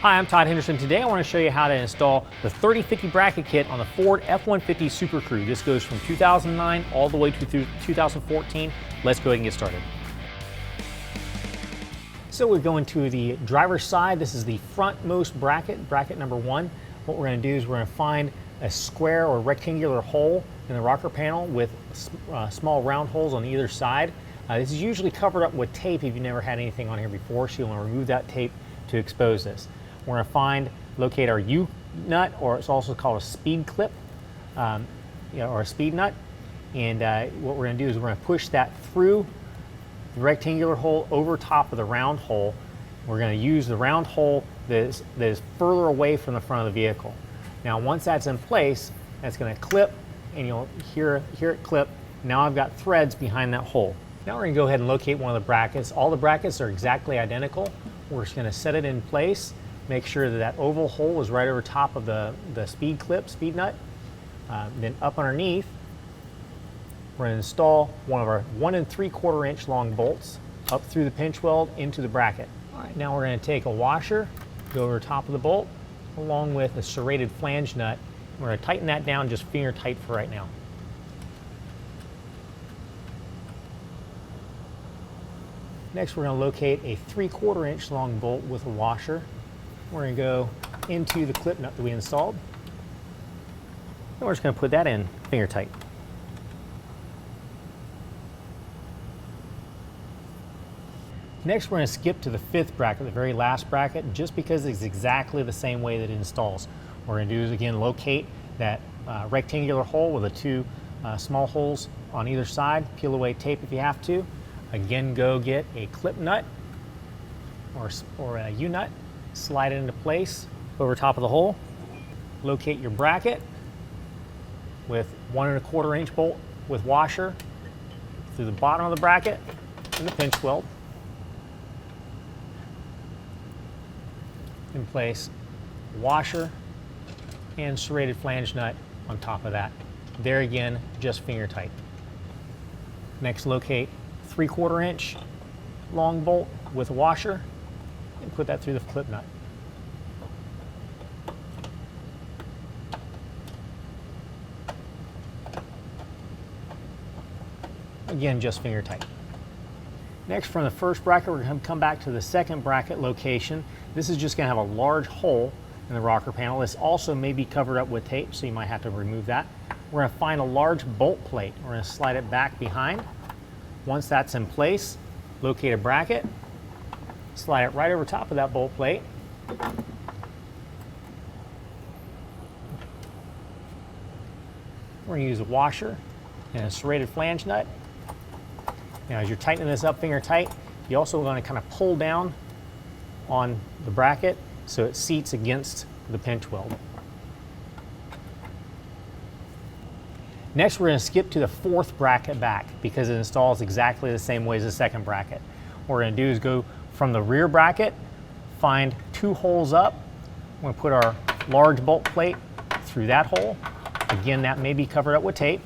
Hi, I'm Todd Henderson. Today I want to show you how to install the 3050 bracket kit on the Ford F150 Supercrew. This goes from 2009 all the way through 2014. Let's go ahead and get started. So we're going to the driver's side. This is the frontmost bracket number 1. What we're going to do is we're going to find a square or rectangular hole in the rocker panel with small round holes on either side. This is usually covered up with tape if you've never had anything on here before, so you'll want to remove that tape to expose this. We're going to locate our U-nut, or it's also called a speed clip, or a speed nut. And what we're going to do is we're going to push that through the rectangular hole over top of the round hole. We're going to use the round hole that is further away from the front of the vehicle. Now once that's in place, that's going to clip, and you'll hear it clip. Now I've got threads behind that hole. Now we're going to go ahead and locate one of the brackets. All the brackets are exactly identical. We're just going to set it in place. Make sure that that oval hole is right over top of the speed nut. Then up underneath, we're going to install one of our 1 3/4 inch long bolts up through the pinch weld into the bracket. All right, now we're going to take a washer, go over top of the bolt, along with a serrated flange nut. We're going to tighten that down just finger tight for right now. Next, we're going to locate a 3/4 inch long bolt with a washer. We're going to go into the clip nut that we installed. And we're just going to put that in finger tight. Next, we're going to skip to the 5th bracket, the very last bracket, just because it's exactly the same way that it installs. What we're going to do is, again, locate that rectangular hole with the 2 small holes on either side. Peel away tape if you have to. Again, go get a clip nut or a U-nut. Slide it into place over top of the hole. Locate your bracket with 1 1/4 inch bolt with washer through the bottom of the bracket and the pinch weld. In place, washer and serrated flange nut on top of that. There again, just finger tight. Next, locate 3/4 inch long bolt with a washer and put that through the clip nut. Again, just finger tight. Next, from the first bracket, we're going to come back to the 2nd bracket location. This is just going to have a large hole in the rocker panel. This also may be covered up with tape, so you might have to remove that. We're going to find a large bolt plate. We're going to slide it back behind. Once that's in place, locate a bracket, slide it right over top of that bolt plate. We're going to use a washer and a serrated flange nut. Now, as you're tightening this up finger tight, you also want to kind of pull down on the bracket so it seats against the pinch weld. Next, we're going to skip to the 4th bracket back because it installs exactly the same way as the 2nd bracket. What we're going to do is go from the rear bracket, find 2 holes up. We're going to put our large bolt plate through that hole. Again, that may be covered up with tape.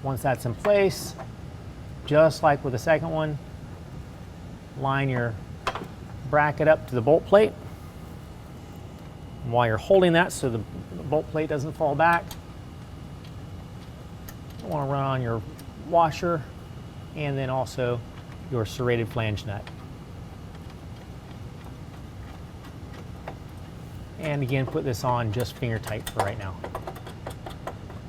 Once that's in place, just like with the 2nd one, line your bracket up to the bolt plate. And while you're holding that so the bolt plate doesn't fall back, you want to run on your washer and then also your serrated flange nut. And again, put this on just finger tight for right now.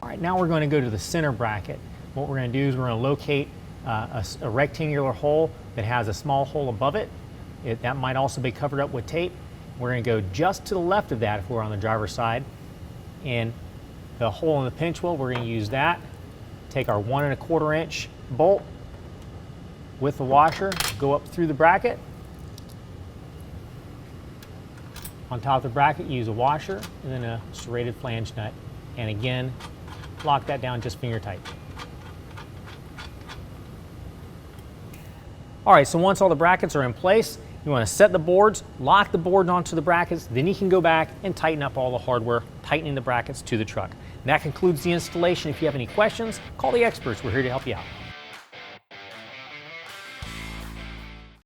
All right, now we're going to go to the center bracket. What we're going to do is we're going to locate a rectangular hole that has a small hole above it. That might also be covered up with tape. We're going to go just to the left of that if we're on the driver's side. And the hole in the pinch weld, we're going to use that. Take our 1 1/4 inch bolt with the washer, go up through the bracket. On top of the bracket, use a washer and then a serrated flange nut. And again, lock that down just finger tight. All right, so once all the brackets are in place, you want to set the boards, lock the boards onto the brackets, then you can go back and tighten up all the hardware, tightening the brackets to the truck. And that concludes the installation. If you have any questions, call the experts. We're here to help you out.